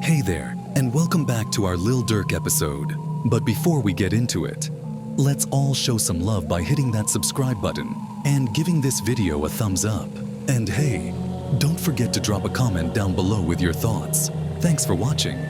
Hey there, and welcome back to our Lil Durk episode. But before we get into it, let's all show some love by hitting that subscribe button and giving this video a thumbs up. And hey, don't forget to drop a comment down below with your thoughts. Thanks for watching.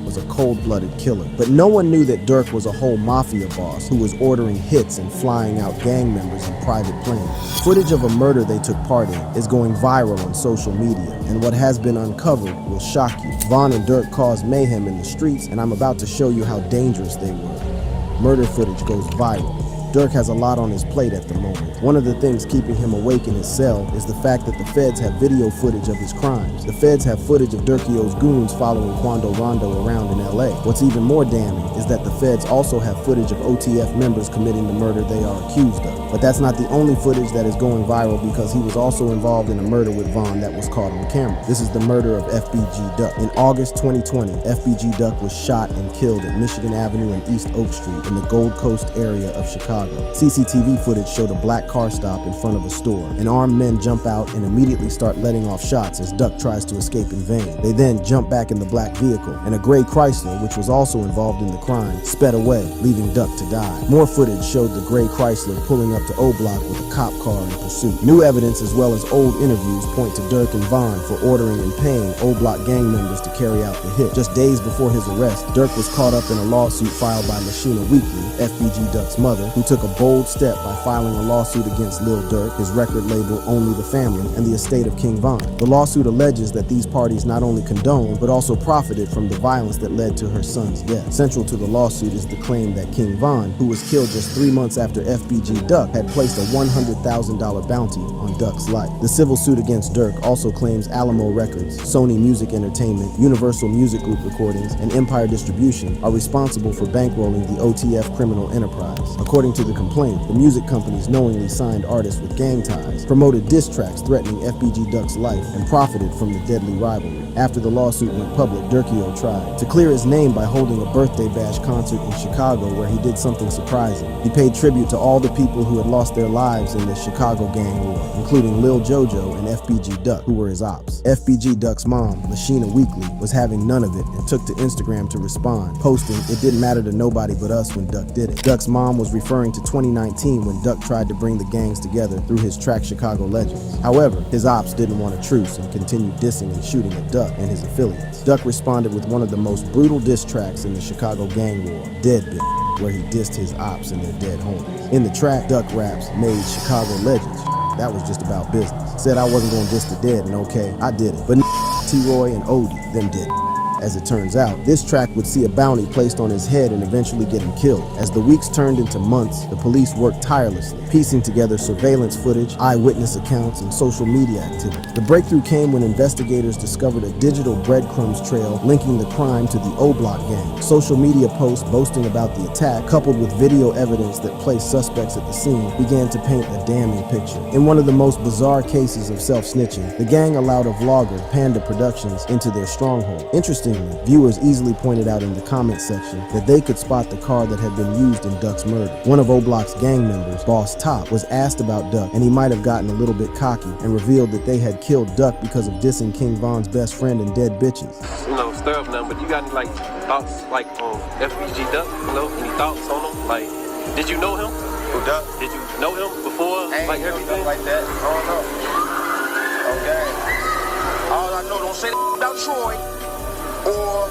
Was a cold-blooded killer, but no one knew that Durk was a whole mafia boss who was ordering hits and flying out gang members in private planes. Footage of a murder they took part in is going viral on social media, and what has been uncovered will shock you. Von and Durk caused mayhem in the streets, and I'm about to show you how dangerous they were. Murder footage goes viral. Durk has a lot on his plate at the moment. One of the things keeping him awake in his cell is the fact that the feds have video footage of his crimes. The feds have footage of Durkio's goons following Quando Rondo around in LA. What's even more damning is that the feds also have footage of OTF members committing the murder they are accused of. But that's not the only footage that is going viral, because he was also involved in a murder with Von that was caught on camera. This is the murder of FBG Duck. In August 2020, FBG Duck was shot and killed at Michigan Avenue and East Oak Street in the Gold Coast area of Chicago. CCTV footage showed a black car stop in front of a store, and armed men jump out and immediately start letting off shots as Duck tries to escape in vain. They then jump back in the black vehicle, and a gray Chrysler, which was also involved in the crime, sped away, leaving Duck to die. More footage showed the gray Chrysler pulling up to O Block with a cop car in pursuit. New evidence as well as old interviews point to Durk and Von for ordering and paying O Block gang members to carry out the hit. Just days before his arrest, Durk was caught up in a lawsuit filed by Machina Weekly, FBG Duck's mother, who took a bold step by filing a lawsuit against Lil Durk, his record label Only the Family, and the estate of King Von. The lawsuit alleges that these parties not only condoned, but also profited from the violence that led to her son's death. Central to the lawsuit is the claim that King Von, who was killed just 3 months after FBG Duck, had placed a $100,000 bounty on Duck's life. The civil suit against Durk also claims Alamo Records, Sony Music Entertainment, Universal Music Group Recordings, and Empire Distribution are responsible for bankrolling the OTF criminal enterprise. According to the complaint, the music companies knowingly signed artists with gang ties, promoted diss tracks threatening FBG Duck's life, and profited from the deadly rivalry. After the lawsuit went public, Durkio tried to clear his name by holding a birthday bash concert in Chicago where he did something surprising. He paid tribute to all the people who had lost their lives in the Chicago gang war, including Lil Jojo and FBG Duck, who were his ops. FBG Duck's mom, Machina Weekly, was having none of it and took to Instagram to respond, posting, "It didn't matter to nobody but us when Duck did it." Duck's mom was referring to 2019 when Duck tried to bring the gangs together through his track Chicago Legends. However, his ops didn't want a truce and continued dissing and shooting at Duck and his affiliates. Duck responded with one of the most brutal diss tracks in the Chicago gang war, Dead Bitch, where he dissed his ops and their dead homies. In the track, Duck raps, "Made Chicago Legends. That was just about business. Said I wasn't gonna diss the dead, and okay, I did it. But T-Roy and Odie, them did it." As it turns out, this track would see a bounty placed on his head and eventually get him killed. As the weeks turned into months, the police worked tirelessly, piecing together surveillance footage, eyewitness accounts, and social media activity. The breakthrough came when investigators discovered a digital breadcrumbs trail linking the crime to the O Block gang. Social media posts boasting about the attack, coupled with video evidence that placed suspects at the scene, began to paint a damning picture. In one of the most bizarre cases of self-snitching, the gang allowed a vlogger, Panda Productions, into their stronghold. Interestingly, viewers easily pointed out in the comments section that they could spot the car that had been used in Duck's murder. One of O Block's gang members, Boss Top, was asked about Duck, and he might have gotten a little bit cocky and revealed that they had killed Duck because of dissing King Von's best friend and dead bitches. You know, stir up now, but you got any thoughts on FBG Duck? You know, any thoughts on him? Did you know him? Who, Duck? Did you know him before? Everything like that. I don't know. Okay. All I know, don't say about Troy. Or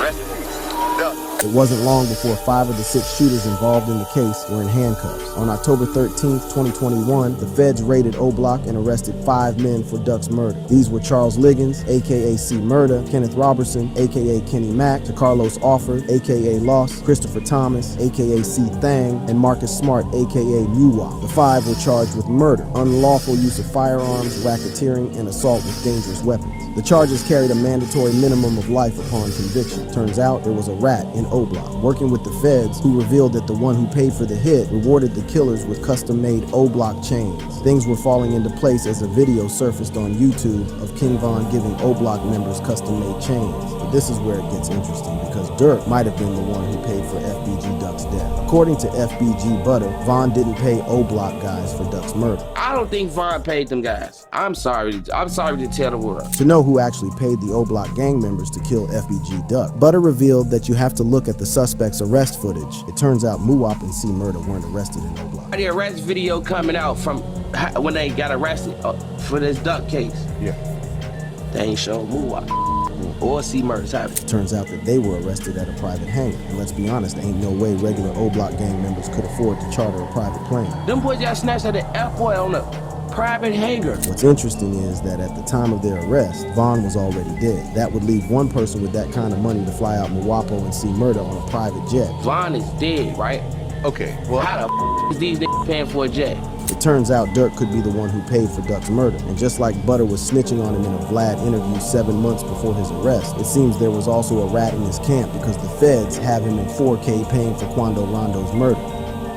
rest in peace, Duck. It wasn't long before 5 of the 6 shooters involved in the case were in handcuffs. On October 13th, 2021, the feds raided O Block and arrested 5 men for Duck's murder. These were Charles Liggins, aka C. Murda, Kenneth Robertson, aka Kenny Mack, Carlos Offord, aka Loss, Christopher Thomas, aka C. Thang, and Marcus Smart, aka Muwa. The 5 were charged with murder, unlawful use of firearms, racketeering, and assault with dangerous weapons. The charges carried a mandatory minimum of life upon conviction. Turns out there was a rat in O-Block, working with the feds, who revealed that the one who paid for the hit rewarded the killers with custom-made O-Block chains. Things were falling into place as a video surfaced on YouTube of King Von giving O-Block members custom-made chains. But this is where it gets interesting, because Durk might have been the one who paid for FBG Duck's death. According to FBG Butter, Von didn't pay O-Block guys for Duck's murder. I don't think Von paid them guys. I'm sorry to tell the world. To know who actually paid the O-Block gang members to kill FBG Duck, Butter revealed that you have to look at the suspect's arrest footage. It turns out Muwop and C Murder weren't arrested in O-Block. The arrest video coming out from when they got arrested for this Duck case. Yeah. They ain't showing Muwop or C Murder's happening. It turns out that they were arrested at a private hangar. And let's be honest, ain't no way regular O-Block gang members could afford to charter a private plane. Them boys got snatched at the airport on a private hangar. What's interesting is that at the time of their arrest, Von was already dead. That would leave one person with that kind of money to fly out Muwapo and C Murder on a private jet. Von is dead, right? Okay, well, How the is these niggas paying for a jet? It turns out Durk could be the one who paid for Duck's murder. And just like Butter was snitching on him in a Vlad interview 7 months before his arrest, it seems there was also a rat in his camp, because the feds have him in 4K paying for Quando Rondo's murder.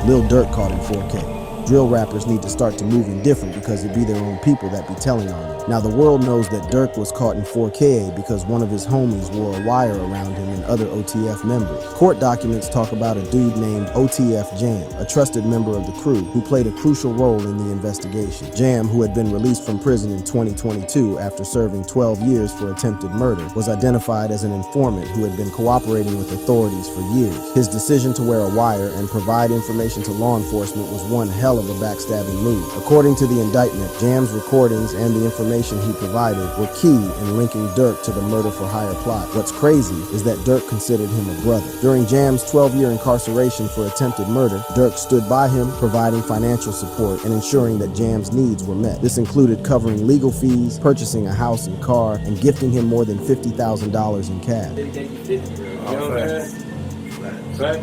Lil Durk caught him 4K. Drill rappers need to start to moving different, because it be their own people that be telling on them. Now the world knows that Durk was caught in 4K because one of his homies wore a wire around him and other OTF members. Court documents talk about a dude named OTF Jam, a trusted member of the crew, who played a crucial role in the investigation. Jam, who had been released from prison in 2022 after serving 12 years for attempted murder, was identified as an informant who had been cooperating with authorities for years. His decision to wear a wire and provide information to law enforcement was one hell of a backstabbing move. According to the indictment, Jam's recordings and the information he provided were key in linking Durk to the murder for hire plot. What's crazy is that Durk considered him a brother. During Jam's 12-year incarceration for attempted murder, Durk stood by him, providing financial support and ensuring that Jam's needs were met. This included covering legal fees, purchasing a house and car, and gifting him more than $50,000 in cash. But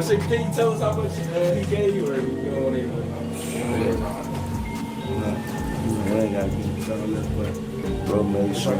so can you tell us how much he gave you, or you don't want to? I ain't gotta give you something else, but bro made sure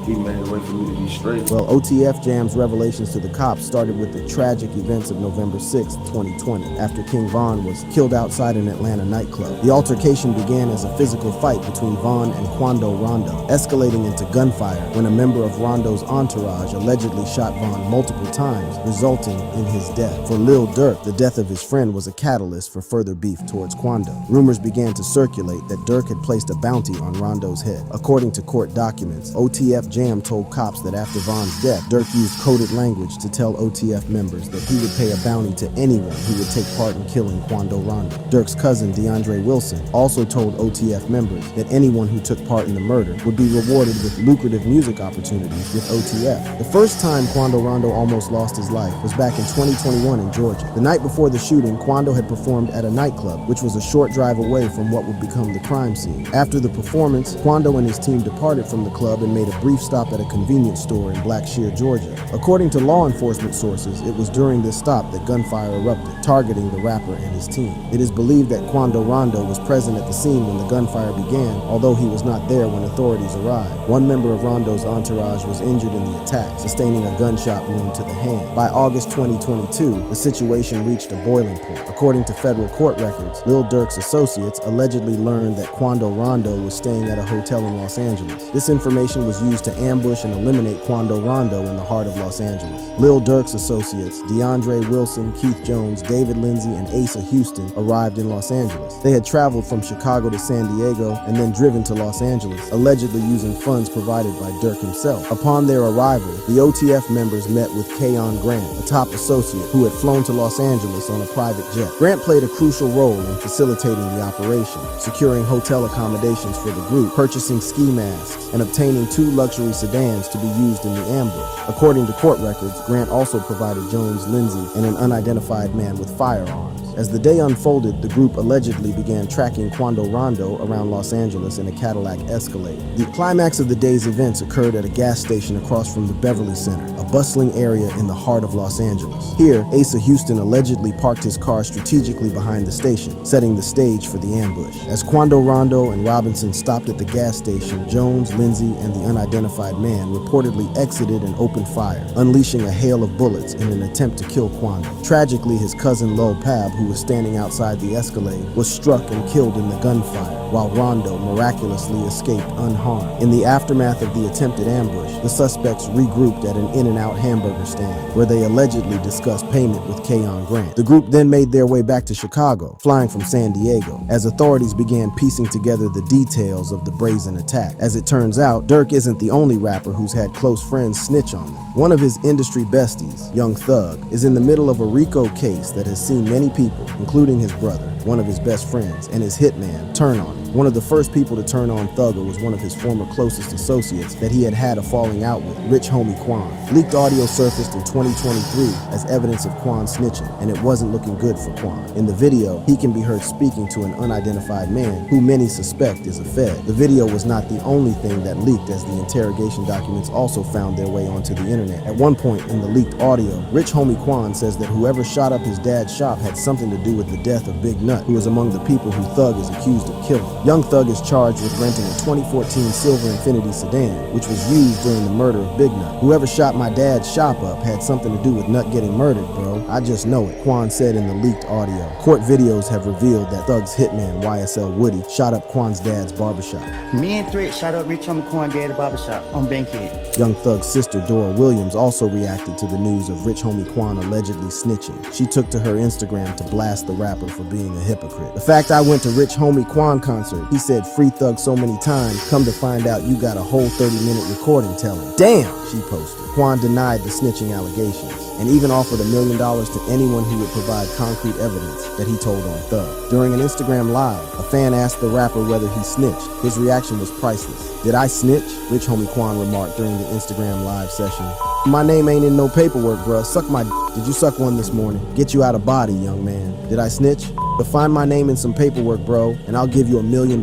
he made a way for me to be straight. Well, OTF Jam's revelations to the cops started with the tragic events of November 6, 2020, after King Von was killed outside an Atlanta nightclub. The altercation began as a physical fight between Von and Quando Rondo, escalating into gunfire when a member of Rondo's entourage allegedly shot Von multiple times, resulting in his death. For Lil Durk, the death of his friend was a catalyst for further beef towards Quando. Rumors began to circulate that Durk had placed a bounty on Rondo's head. According to court documents, OTF Jam told cops that after Von's death, Durk used coded language to tell OTF members that he would pay a bounty to anyone who would take part in killing Quando Rondo. Durk's cousin, DeAndre Wilson, also told OTF members that anyone who took part in the murder would be rewarded with lucrative music opportunities with OTF. The first time Quando Rondo almost lost his life was back in 2021 in Georgia. The night before the shooting, Quando had performed at a nightclub, which was a short drive away from what would become the crime scene. After the performance, Quando and his team departed from the club and made a brief stop at a convenience store in Blackshear, Georgia. According to law enforcement sources, it was during this stop that gunfire erupted, targeting the rapper and his team. It is believed that Quando Rondo was present at the scene when the gunfire began, although he was not there when authorities arrived. One member of Rondo's entourage was injured in the attack, sustaining a gunshot wound to the hand. By August 2022, the situation reached a boiling point. According to federal court records, Lil Durk's associates allegedly learned that Quando Rondo was staying at a hotel in Los Angeles. This information was used to ambush and eliminate Quando Rondo in the heart of Los Angeles. Lil Durk's associates, DeAndre Wilson, Keith Jones, David Lindsay, and Asa Houston, arrived in Los Angeles. They had traveled from Chicago to San Diego and then driven to Los Angeles, allegedly using funds provided by Durk himself. Upon their arrival, the OTF members met with Kayon Grant, a top associate who had flown to Los Angeles on a private jet. Grant played a crucial role in facilitating the operation, securing hotel accommodations for the group, purchasing ski masks, and obtaining 2 luxury sedans to be used in the ambush. According to court records, Grant also provided Jones, Lindsay, and an unidentified man with firearms. As the day unfolded, the group allegedly began tracking Quando Rondo around Los Angeles in a Cadillac Escalade. The climax of the day's events occurred at a gas station across from the Beverly Center, a bustling area in the heart of Los Angeles. Here, Asa Houston allegedly parked his car strategically behind the station, setting the stage for the ambush. As Quando Rondo and Robinson stopped at the gas station, Jones, Lindsay, and the unidentified man reportedly exited and opened fire, unleashing a hail of bullets in an attempt to kill Quando. Tragically, his cousin Lil Pab, who was standing outside the Escalade, was struck and killed in the gunfire, while Rondo miraculously escaped unharmed. In the aftermath of the attempted ambush, the suspects regrouped at an In-N-Out hamburger stand, where they allegedly discussed payment with Keon Grant. The group then made their way back to Chicago, flying from San Diego, as authorities began piecing together the details of the brazen attack. As it turns out, Durk isn't the only rapper who's had close friends snitch on them. One of his industry besties, Young Thug, is in the middle of a RICO case that has seen many people, including his brother, one of his best friends, and his hitman, turn on him. One of the first people to turn on Thugger was one of his former closest associates that he had a falling out with, Rich Homie Quan. Leaked audio surfaced in 2023 as evidence of Quan snitching, and it wasn't looking good for Quan. In the video, he can be heard speaking to an unidentified man who many suspect is a Fed. The video was not the only thing that leaked, as the interrogation documents also found their way onto the internet. At one point in the leaked audio, Rich Homie Quan says that whoever shot up his dad's shop had something to do with the death of Big Nut, who is among the people who Thug is accused of killing. Young Thug is charged with renting a 2014 silver Infiniti sedan, which was used during the murder of Big Nut. Whoever shot my dad's shop up had something to do with Nut getting murdered, bro. I just know it, Quan said in the leaked audio. Court videos have revealed that Thug's hitman, YSL Woody, shot up Quan's dad's barbershop. Me and Threat shot up Rich Homie Quan dad's barbershop on Bankhead. Young Thug's sister, Dora Williams, also reacted to the news of Rich Homie Quan allegedly snitching. She took to her Instagram to blast the rapper for being a hypocrite. The fact I went to Rich Homie Quan concert, he said free Thug so many times, come to find out you got a whole 30-minute recording telling. Damn, she posted. Quan denied the snitching allegations and even offered $1 million to anyone who would provide concrete evidence that he told on Thug. During an Instagram live, a fan asked the rapper whether he snitched. His reaction was priceless. Did I snitch? Rich Homie Quan remarked during the Instagram live session. My name ain't in no paperwork, bruh. Suck my d. Did you suck one this morning? Get you out of body, young man. Did I snitch? But find my name in some paperwork, bro, and I'll give you $1 million.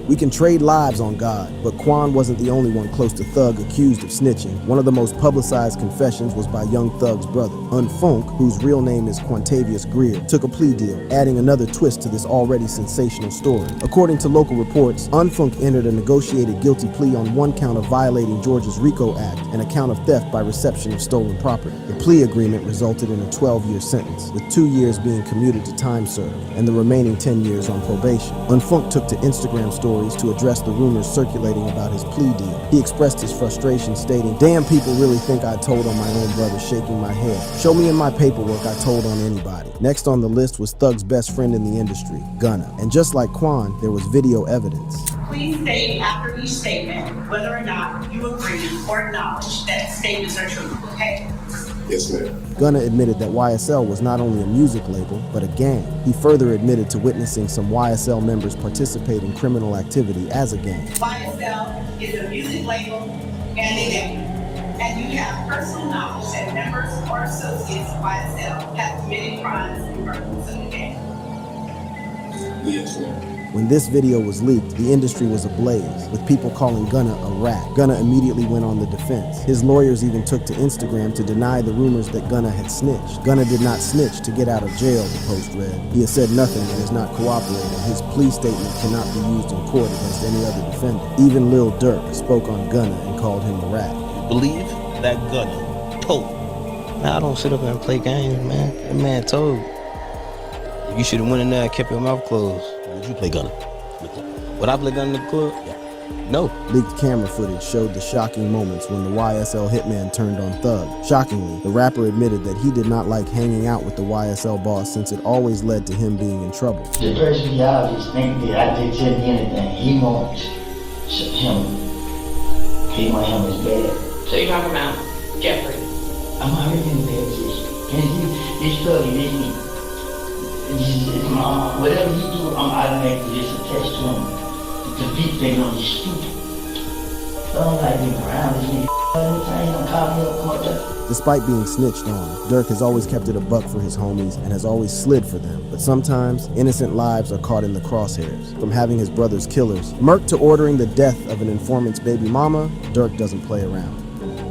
We can trade lives on God. But Quan wasn't the only one close to Thug accused of snitching. One of the most publicized confessions was by Young Thug's brother. Unfunk, whose real name is Quantavious Greer, took a plea deal, adding another twist to this already sensational story. According to local reports, Unfunk entered a negotiated guilty plea on one count of violating Georgia's RICO Act and a count of theft by reception of stolen property. The plea agreement resulted in a 12-year sentence, with 2 years being commuted to time served and the remaining 10 years on probation. Unfunk took to Instagram stories to address the rumors circulating about his plea deal. He expressed his frustration, stating, "Damn, people really think I told on my own brother," shaking my head. "Show me in my paperwork I told on anybody." Next on the list was Thug's best friend in the industry, Gunna. And just like Quan, there was video evidence. Please state after each statement whether or not you agree or acknowledge that statements are true, okay? Yes, ma'am. Gunna admitted that YSL was not only a music label, but a gang. He further admitted to witnessing some YSL members participate in criminal activity as a gang. YSL is a music label and a gang. And you have personal knowledge that members or associates of YSL have committed crimes in furtherance of the gang. Yes, ma'am. When this video was leaked, the industry was ablaze, with people calling Gunna a rat. Gunna immediately went on the defense. His lawyers even took to Instagram to deny the rumors that Gunna had snitched. Gunna did not snitch to get out of jail, the post read. He has said nothing and has not cooperated. His plea statement cannot be used in court against any other defendant. Even Lil Durk spoke on Gunna and called him a rat. Believe that Gunna told. Man, I don't sit up and play games, man. That man told. You should have went in there and kept your mouth closed. Would you play Gunna? Would I play Gunna in the club? Yeah. No. Leaked camera footage showed the shocking moments when the YSL hitman turned on Thug. Shockingly, the rapper admitted that he did not like hanging out with the YSL boss since it always led to him being in trouble. The person he always think that I did tell me anything. He wants him. He want him as bad. So you're talking about Jeffrey? I'm already in a bad position. And this Thug, this whatever he do, I'm automatically just attached to him. The beat thing on his stupid. I don't like being around this nigga. Every time he don't call me up, come up. Despite being snitched on, Durk has always kept it a buck for his homies and has always slid for them. But sometimes, innocent lives are caught in the crosshairs. From having his brother's killers murked to ordering the death of an informant's baby mama, Durk doesn't play around.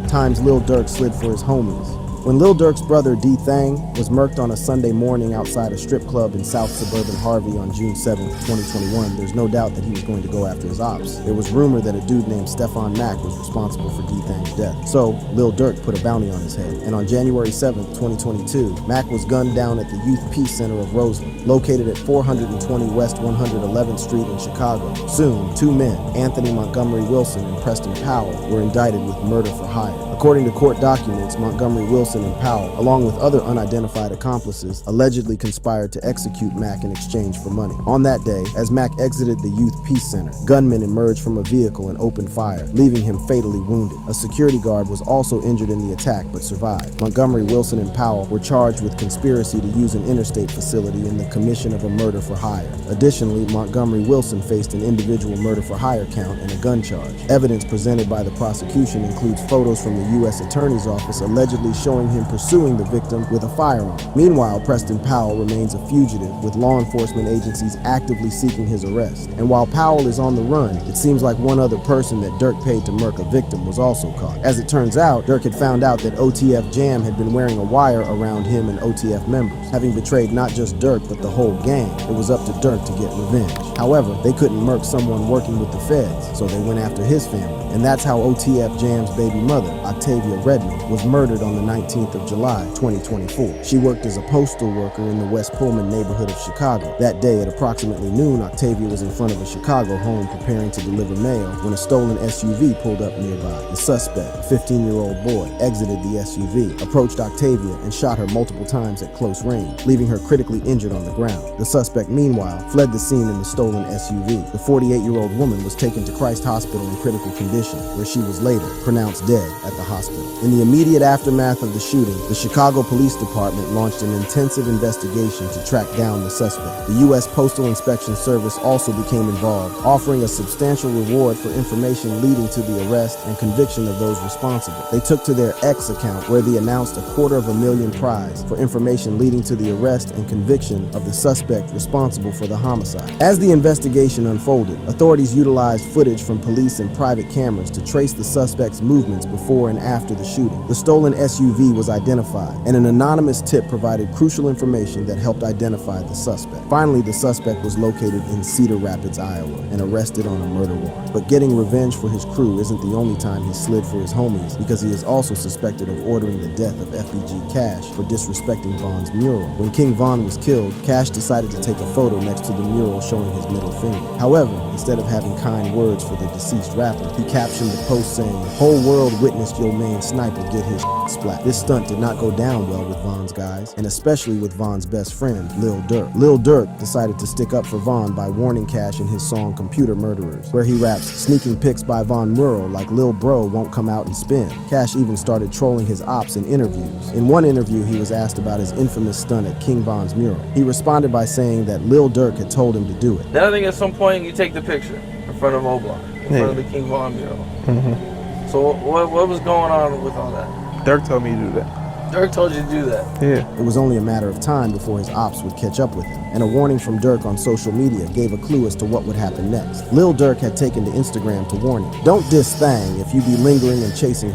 times Lil Durk slid for his homies. When Lil Durk's brother D Thang was murked on a Sunday morning outside a strip club in South Suburban Harvey on June 7, 2021, there's no doubt that he was going to go after his ops. There was rumor that a dude named Stefan Mack was responsible for D Thang's death. So, Lil Durk put a bounty on his head. And on January 7, 2022, Mack was gunned down at the Youth Peace Center of Roseland, located at 420 West 111th Street in Chicago. Soon, two men, Anthony Montgomery Wilson and Preston Powell, were indicted with murder for hire. According to court documents, Montgomery Wilson and Powell, along with other unidentified accomplices, allegedly conspired to execute Mack in exchange for money. On that day, as Mack exited the Youth Peace Center, gunmen emerged from a vehicle and opened fire, leaving him fatally wounded. A security guard was also injured in the attack but survived. Montgomery Wilson and Powell were charged with conspiracy to use an interstate facility in the commission of a murder for hire. Additionally, Montgomery Wilson faced an individual murder for hire count and a gun charge. Evidence presented by the prosecution includes photos from the U.S. Attorney's Office allegedly showing him pursuing the victim with a firearm. Meanwhile, Preston Powell remains a fugitive, with law enforcement agencies actively seeking his arrest. And while Powell is on the run, it seems like one other person that Durk paid to murk a victim was also caught. As it turns out, Durk had found out that OTF Jam had been wearing a wire around him and OTF members. Having betrayed not just Durk, but the whole gang, it was up to Durk to get revenge. However, they couldn't murk someone working with the feds, so they went after his family. And that's how OTF Jam's baby mother, Octavia Redmond, was murdered on the 19th of July, 2024. She worked as a postal worker in the West Pullman neighborhood of Chicago. That day at approximately noon, Octavia was in front of a Chicago home preparing to deliver mail when a stolen SUV pulled up nearby. The suspect, a 15-year-old boy, exited the SUV, approached Octavia, and shot her multiple times at close range, leaving her critically injured on the ground. The suspect, meanwhile, fled the scene in the stolen SUV. The 48-year-old woman was taken to Christ Hospital in critical condition, where she was later pronounced dead at the hospital. In the immediate aftermath of the shooting, the Chicago Police Department launched an intensive investigation to track down the suspect. The U.S. Postal Inspection Service also became involved, offering a substantial reward for information leading to the arrest and conviction of those responsible. They took to their X account, where they announced $250,000 prize for information leading to the arrest and conviction of the suspect responsible for the homicide. As the investigation unfolded, authorities utilized footage from police and private cameras to trace the suspect's movements before and after the shooting. The stolen SUV was identified, and an anonymous tip provided crucial information that helped identify the suspect. Finally, the suspect was located in Cedar Rapids, Iowa, and arrested on a murder warrant. But getting revenge for his crew isn't the only time he slid for his homies, because he is also suspected of ordering the death of FBG Cash for disrespecting Von's mural. When King Von was killed, Cash decided to take a photo next to the mural showing his middle finger. However, instead of having kind words for the deceased rapper, he captioned the post saying, "Whole world witnessed your man Sniper get his splat." This stunt did not go down well with Von's guys, and especially with Von's best friend, Lil Durk. Lil Durk decided to stick up for Von by warning Cash in his song Computer Murderers, where he raps, "Sneaking pics by Von mural like Lil Bro won't come out and spin." Cash even started trolling his ops in interviews. In one interview, he was asked about his infamous stunt at King Von's mural. He responded by saying that Lil Durk had told him to do it. Then I think at some point you take the picture in front of O-Block, in front of the King Von mural. So what was going on with all that? Durk told me to do that. Durk told you to do that? Yeah. It was only a matter of time before his ops would catch up with him, and a warning from Durk on social media gave a clue as to what would happen next. Lil Durk had taken to Instagram to warn him, "Don't diss Thang if you be lingering and chasing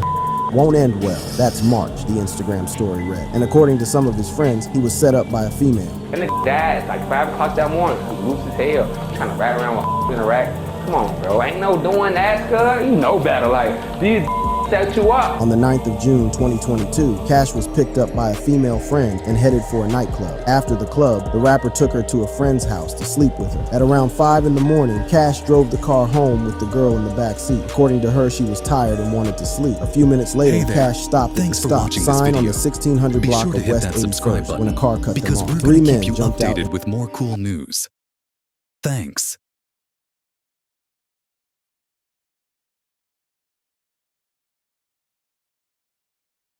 won't end well. That's March," the Instagram story read. And according to some of his friends, he was set up by a female. And his dad, like 5 o'clock that morning, loose as hell, trying to ride around with in a rack. Come on, bro, ain't no doing that, cuz. You know better, like, these set you up. On the 9th of June, 2022, Cash was picked up by a female friend and headed for a nightclub. After the club, the rapper took her to a friend's house to sleep with her. At around 5 in the morning, Cash drove the car home with the girl in the back seat. According to her, she was tired and wanted to sleep. A few minutes later, Cash stopped at the stop sign on the 1600 block of West 81st when a car cut them off. Because we're 3 going to men keep you jumped out. updated with more cool news. Thanks.